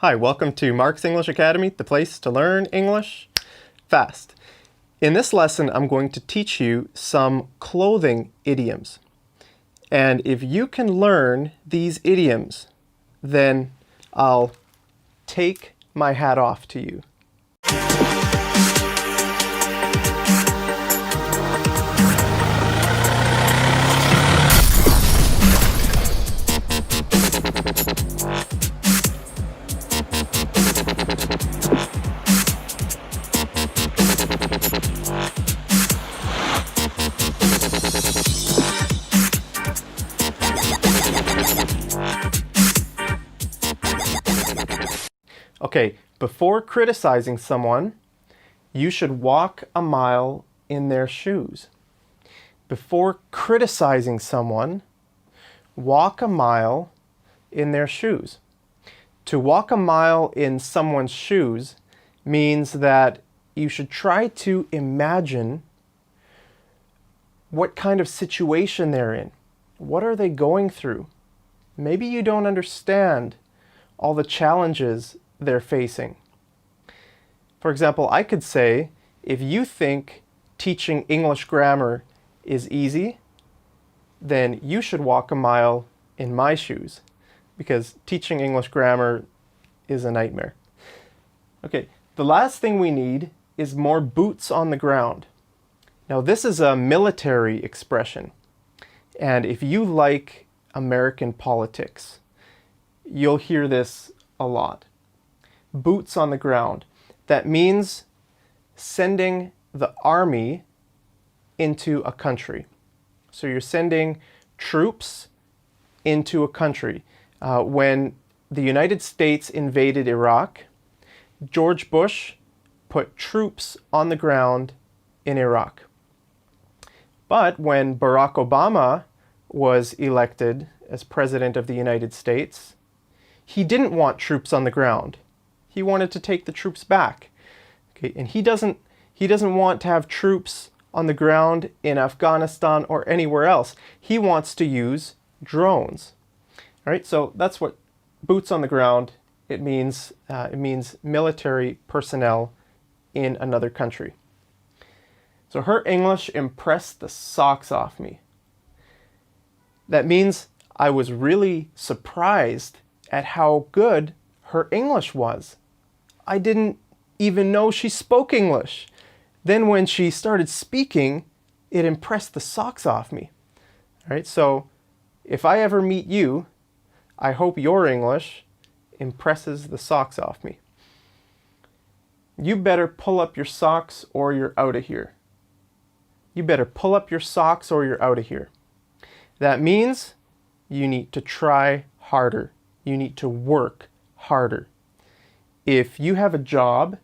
Hi, welcome to Mark's English Academy, the place to learn English fast. In this lesson, I'm going to teach you some clothing idioms. And if you can learn these idioms, then I'll take my hat off to you. Okay, before criticizing someone, you should walk a mile in their shoes. Before criticizing someone, walk a mile in their shoes. To walk a mile in someone's shoes means that you should try to imagine what kind of situation they're in. What are they going through? Maybe you don't understand all the challenges they're facing. For example, I could say, if you think teaching English grammar is easy, then you should walk a mile in my shoes, because teaching English grammar is a nightmare. Okay, the last thing we need is more boots on the ground. Now, this is a military expression, and if you like American politics, you'll hear this a lot. Boots on the ground. That means sending the army into a country. So you're sending troops into a country. When the United States invaded Iraq, George Bush put troops on the ground in Iraq. But when Barack Obama was elected as President of the United States, he didn't want troops on the ground. He wanted to take the troops back. Okay, and he doesn't want to have troops on the ground in Afghanistan or anywhere else. He wants to use drones. All right, so that's what boots on the ground, it means military personnel in another country. So her English impressed the socks off me. That means I was really surprised at how good her English was. I didn't even know she spoke English. Then when she started speaking, it impressed the socks off me. All right, so if I ever meet you, I hope your English impresses the socks off me. You better pull up your socks or you're out of here. You better pull up your socks or you're out of here. That means you need to try harder. You need to work harder. If you have a job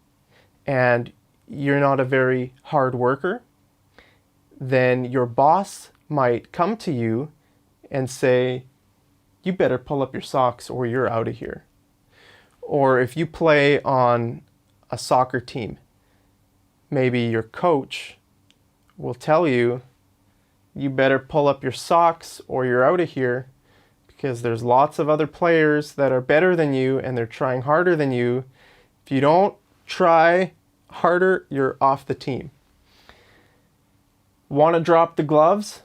and you're not a very hard worker, then your boss might come to you and say, you better pull up your socks or you're out of here. Or if you play on a soccer team, maybe your coach will tell you, you better pull up your socks or you're out of here, because there's lots of other players that are better than you and they're trying harder than you. If you don't try harder, you're off the team. Want to drop the gloves?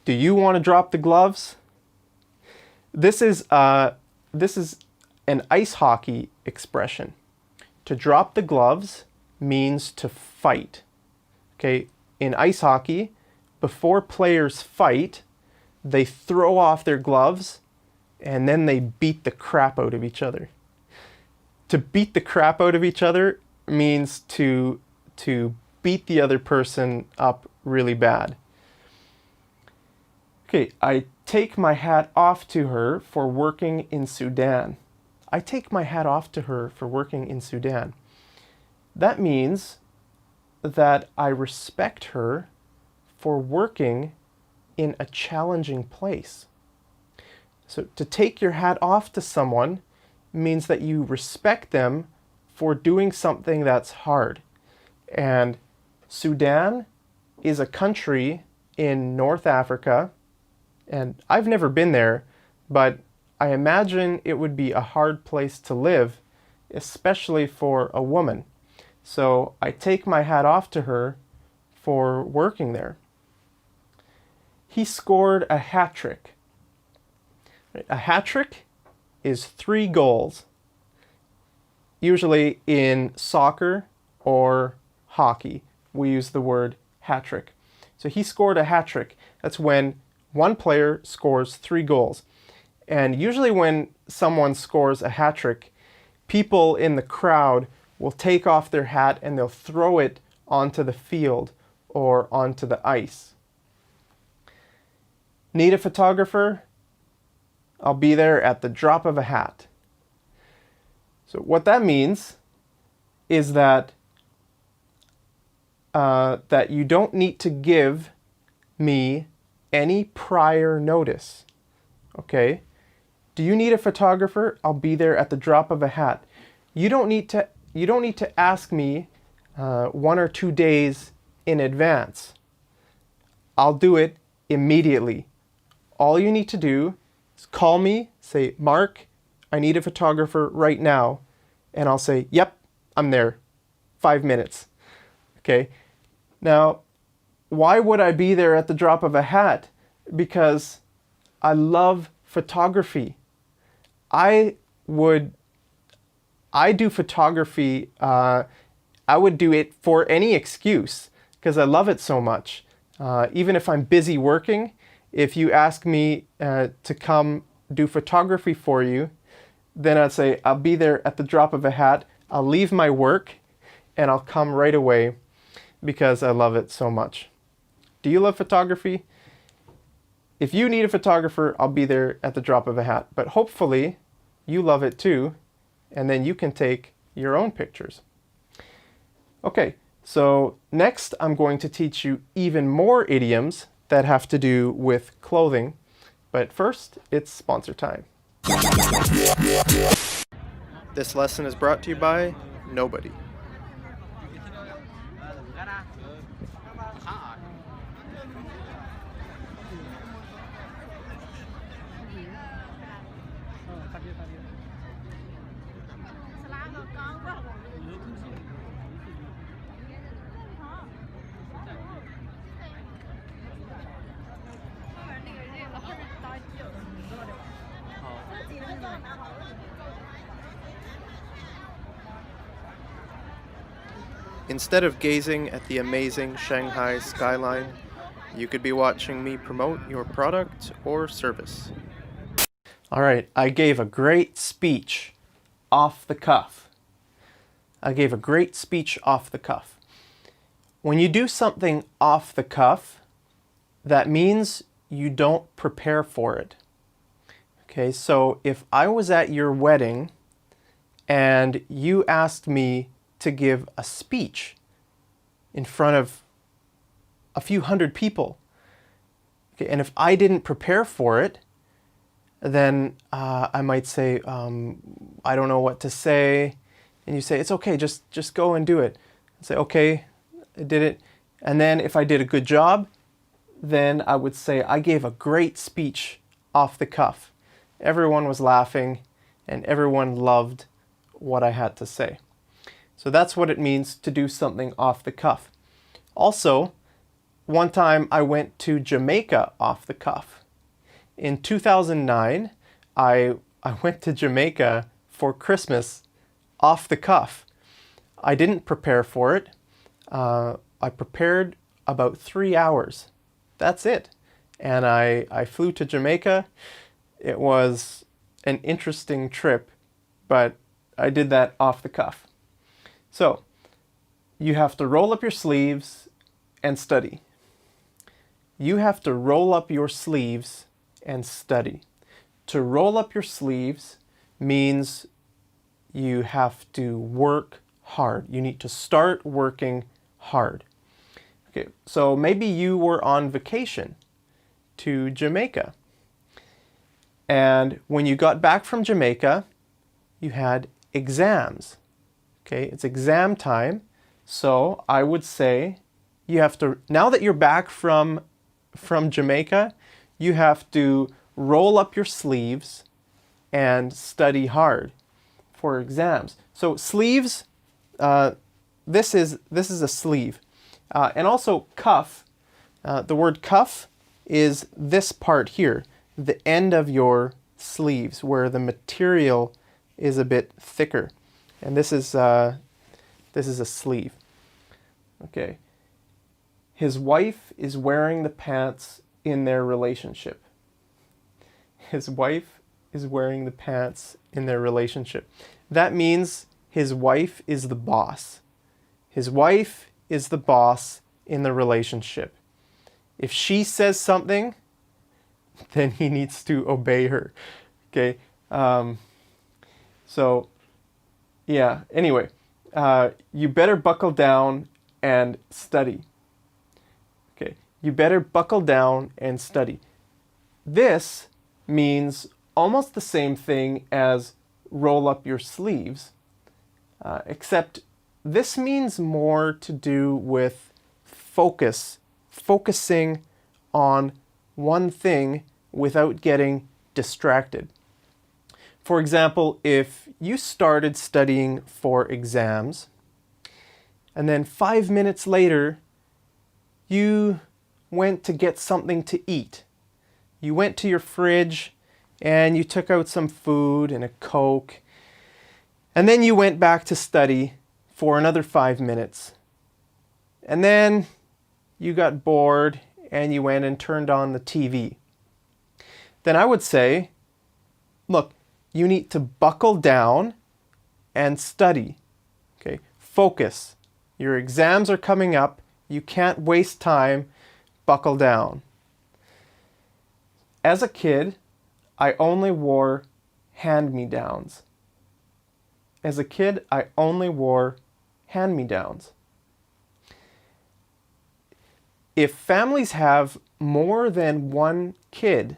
Do you want to drop the gloves? This is an ice hockey expression. To drop the gloves means to fight. Okay, in ice hockey, before players fight, they throw off their gloves and then they beat the crap out of each other. To beat the crap out of each other means to beat the other person up really bad. Okay, I take my hat off to her for working in Sudan. I take my hat off to her for working in Sudan. That means that I respect her for working in a challenging place. So to take your hat off to someone means that you respect them for doing something that's hard. And Sudan is a country in North Africa, and I've never been there, but I imagine it would be a hard place to live, especially for a woman. So I take my hat off to her for working there. He scored a hat trick. A hat trick is 3 goals, usually in soccer or hockey. We use the word hat trick. So he scored a hat trick. That's when one player scores 3 goals. And usually when someone scores a hat trick, people in the crowd will take off their hat and they'll throw it onto the field or onto the ice. Need a photographer? I'll be there at the drop of a hat. So what that means is that that you don't need to give me any prior notice. Okay? Do you need a photographer? I'll be there at the drop of a hat. You don't need to ask me 1 or 2 days in advance. I'll do it immediately. All you need to do is call me, say, Mark, I need a photographer right now. And I'll say, yep, I'm there. 5 minutes. Okay? Now, why would I be there at the drop of a hat? Because I love photography. I do photography, I would do it for any excuse because I love it so much. Even if I'm busy working, if you ask me to come do photography for you, then I'd say I'll be there at the drop of a hat. I'll leave my work and I'll come right away because I love it so much. Do you love photography? If you need a photographer, I'll be there at the drop of a hat. But hopefully you love it too, and then you can take your own pictures. Okay, so next I'm going to teach you even more idioms that have to do with clothing. But first, it's sponsor time. This lesson is brought to you by nobody. Instead of gazing at the amazing Shanghai skyline, you could be watching me promote your product or service. All right, I gave a great speech off the cuff. When you do something off the cuff, that means you don't prepare for it. Okay, so if I was at your wedding and you asked me to give a speech in front of a few hundred people, okay, and if I didn't prepare for it, then I might say, I don't know what to say, and you say, it's okay, just go and do it. I say, okay, I did it. And then if I did a good job, then I would say I gave a great speech off the cuff. Everyone was laughing and everyone loved what I had to say. So that's what it means to do something off the cuff. Also, one time I went to Jamaica off the cuff. In 2009, I went to Jamaica for Christmas off the cuff. I didn't prepare for it. I prepared about 3 hours. That's it. And I flew to Jamaica. It was an interesting trip, but I did that off the cuff. So, you have to roll up your sleeves and study. You have to roll up your sleeves and study. To roll up your sleeves means you have to work hard. You need to start working hard. Okay, so maybe you were on vacation to Jamaica. And when you got back from Jamaica, you had exams. Okay, it's exam time. So I would say you have to, now that you're back from Jamaica, you have to roll up your sleeves and study hard for exams. So sleeves, this is a sleeve. And also cuff. The word cuff is this part here, the end of your sleeves, where the material is a bit thicker. And this is a sleeve. Okay. His wife is wearing the pants in their relationship. His wife is wearing the pants in their relationship. That means his wife is the boss. His wife is the boss in the relationship. If she says something, then he needs to obey her. Okay. So, yeah. Anyway, you better buckle down and study. Okay. You better buckle down and study. This means almost the same thing as roll up your sleeves, except this means more to do with focusing on one thing without getting distracted. For example, if you started studying for exams and then 5 minutes later you went to get something to eat. You went to your fridge and you took out some food and a Coke, and then you went back to study for another 5 minutes. And then you got bored and you went and turned on the TV. Then I would say, look, you need to buckle down and study. Okay, focus. Your exams are coming up. You can't waste time. Buckle down. As a kid, I only wore hand-me-downs. As a kid, I only wore hand-me-downs. If families have more than one kid,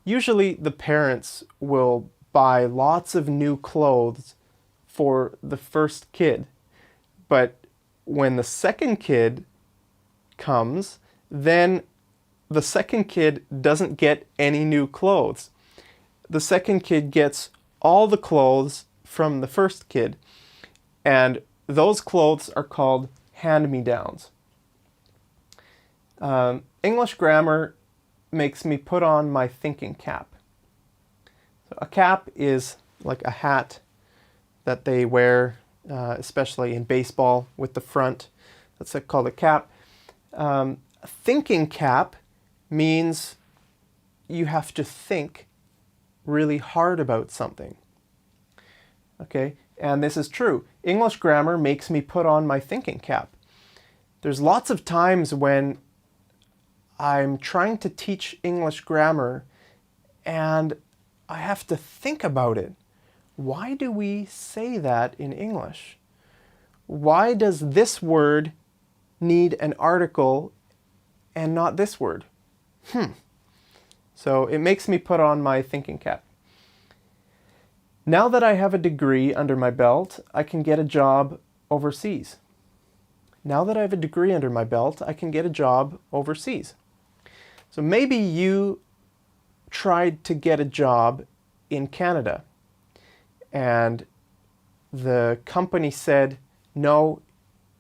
usually the parents will buy lots of new clothes for the first kid. But when the second kid comes, then the second kid doesn't get any new clothes. The second kid gets all the clothes from the first kid, and those clothes are called hand-me-downs. English grammar makes me put on my thinking cap. So a cap is like a hat that they wear, especially in baseball, with the front. That's called a cap. A thinking cap means you have to think really hard about something. Okay, and this is true. English grammar makes me put on my thinking cap. There's lots of times when I'm trying to teach English grammar and I have to think about it. Why do we say that in English? Why does this word need an article and not this word? So it makes me put on my thinking cap. Now that I have a degree under my belt, I can get a job overseas. Now that I have a degree under my belt, I can get a job overseas. So maybe you tried to get a job in Canada and the company said, no,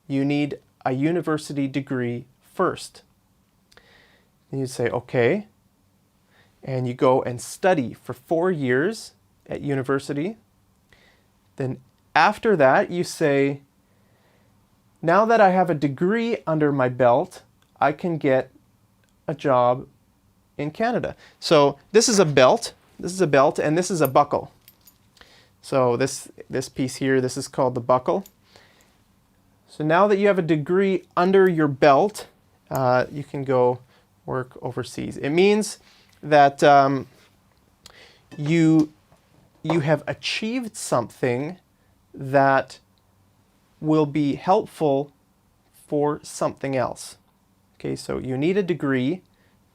you need a university degree first. And you say, okay. And you go and study for 4 years at university. Then after that, you say, now that I have a degree under my belt, I can get a job in Canada. So this is a belt, and this is a buckle. So this piece here, this is called the buckle. So now that you have a degree under your belt, you can go work overseas. It means that you have achieved something that will be helpful for something else. Okay, so you need a degree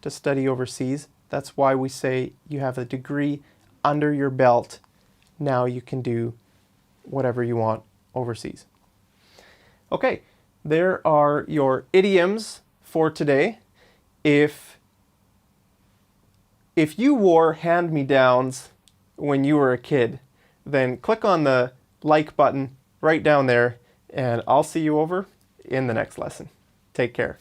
to study overseas. That's why we say you have a degree under your belt. Now you can do whatever you want overseas. Okay, there are your idioms for today. If you wore hand-me-downs when you were a kid, then click on the like button right down there, and I'll see you over in the next lesson. Take care.